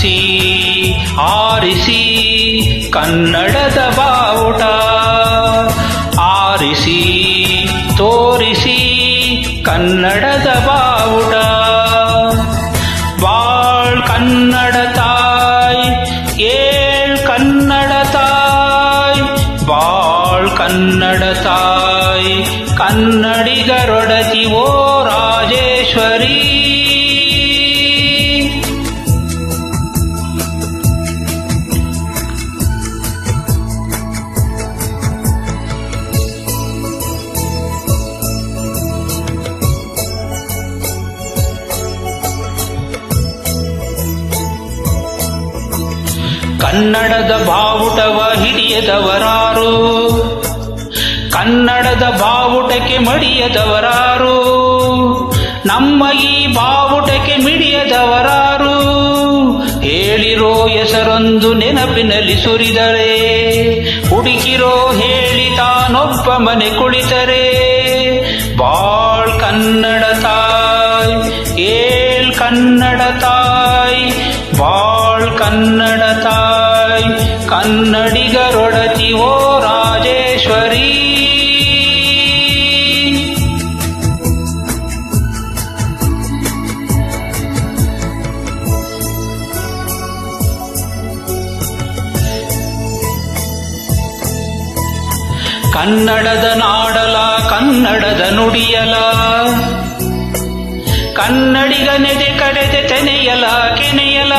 ಆರಿಸಿ ಆರಿಸಿ ಕನ್ನಡದ ಬಾವುಟ, ಆರಿಸಿ ತೋರಿಸಿ ಕನ್ನಡದ ಬಾವುಟ. ಬಾಳ್ ಕನ್ನಡ ತಾಯ್ ಏಳ್ ಕನ್ನಡ ತಾಯ್, ಬಾಳ್ ಕನ್ನಡ ತಾಯ್ ಕನ್ನಡಿಗರೊಡತಿ ಓ ರಾಜೇಶ್ವರಿ. ಕನ್ನಡದ ಬಾವುಟವ ಹಿಡಿಯದವರಾರು, ಕನ್ನಡದ ಬಾವುಟಕ್ಕೆ ಮಡಿಯದವರಾರು, ನಮ್ಮ ಈ ಬಾವುಟಕ್ಕೆ ಮಿಡಿಯದವರಾರು. ಹೇಳಿರೋ ಹೆಸರೊಂದು ನೆನಪಿನಲ್ಲಿ ಸುರಿದರೆ, ಹುಡುಕಿರೋ ಹೇಳಿ ತಾನೊಬ್ಬ ಮನೆ ಕುಳಿತರೆ. ಬಾಳ್ ಕನ್ನಡ ತಾಯ್ ಏಳ್ ಕನ್ನಡ ತಾಯ್, ಬಾಳ್ ಕನ್ನಡ ತಾಯ್ ಕನ್ನಡಿಗರೊಡತಿ ಓ ರಾಜೇಶ್ವರಿ. ಕನ್ನಡದ ನಾಡಲ ಕನ್ನಡದ ನುಡಿಯಲ, ಕನ್ನಡಿಗನೆದೆ ಕಡೆದೆ ತೆನೆಯಲ ಕೆನೆಯಲ.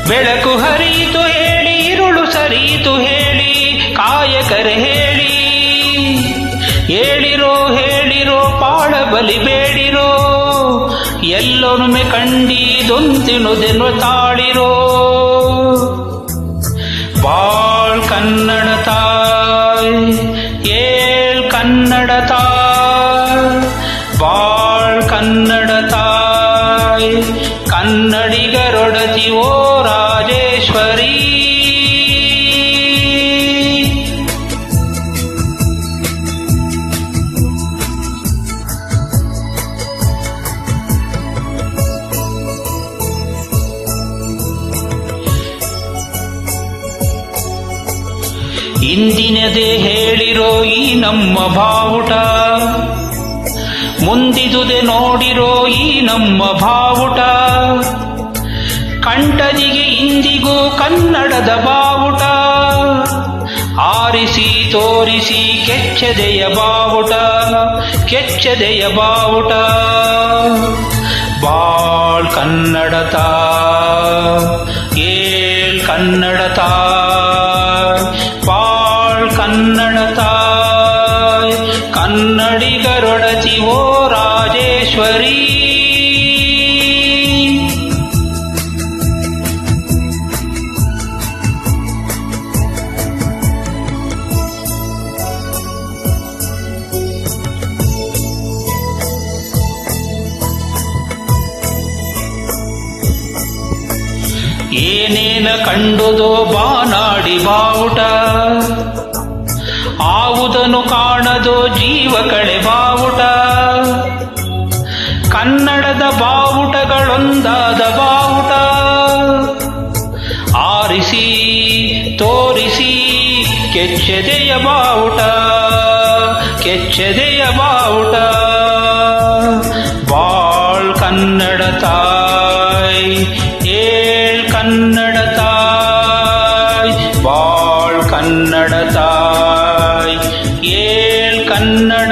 ಬೆಳಕು ಹರಿಯಿತು ಹೇಳಿ ಇರುಳು ಸರಿಯಿತು ಹೇಳಿ, ಕಾಯಕರೆ ಹೇಳಿ. ಹೇಳಿರೋ ಹೇಳಿರೋ ಪಾಳ ಬಲಿ ಬೇಡಿರೋ, ಎಲ್ಲೊಮ್ಮೆ ಕಂಡಿದೊಂದಿನುದೆನು ತಾಳಿರೋ. ಬಾಳ್ ಕನ್ನಡ ತಾಯ್ ಏಳ್ ಕನ್ನಡ ತಾಯ್, ಬಾಳ್ ಕನ್ನಡ ತಾಯ್ ಕನ್ನಡಿಗರೊಡತಿ ಓ ರಾಜೇಶ್ವರಿ. ಇಂದಿನದೇ ಹೇಳಿರೋ ಈ ನಮ್ಮ ಬಾವುಟ, ಮುಂದಿದುದೆ ನೋಡಿರೋ ಈ ನಮ್ಮ ಬಾವುಟ. ಕಂಠದಿಗೆ ಇಂದಿಗೂ ಕನ್ನಡದ ಬಾವುಟ, ಆರಿಸಿ ತೋರಿಸಿ ಕೆಚ್ಚದೆಯ ಬಾವುಟ, ಕೆಚ್ಚದೆಯ ಬಾವುಟ. ಬಾಳ್ ಕನ್ನಡ ತಾಯ್ ಏಳ್ ಕನ್ನಡ ತಾಯ್, ಬಾಳ್ ಕನ್ನಡ ತಾಯ್ ಕನ್ನಡಿಗರೊಡತಿ ಓ ರಾಜೇಶ್ವರಿ. ಏನೇನ ಕಂಡುದೋ ಬಾನಾಡಿ ಬಾವುಟ, ಆವುದನ್ನು ಕಾಣದೋ ಜೀವ ಕಳೆ ಬಾವುಟ. ಕನ್ನಡದ ಬಾವುಟಗಳೊಂದಾದ ಬಾವುಟ, ಆರಿಸಿ ತೋರಿಸಿ ಕೆಚ್ಚದೆಯ ಬಾವುಟ, ಕೆಚ್ಚದೆಯ ಬಾವುಟ. ಬಾಳ್ ಕನ್ನಡ ತಾಯ್ ಏಳ್ ಕನ್ನಡ ತಾಯ್, ಬಾಳ್ ಕನ್ನಡ ತಾಯ್ ಏಳ್ ಕನ್ನಡ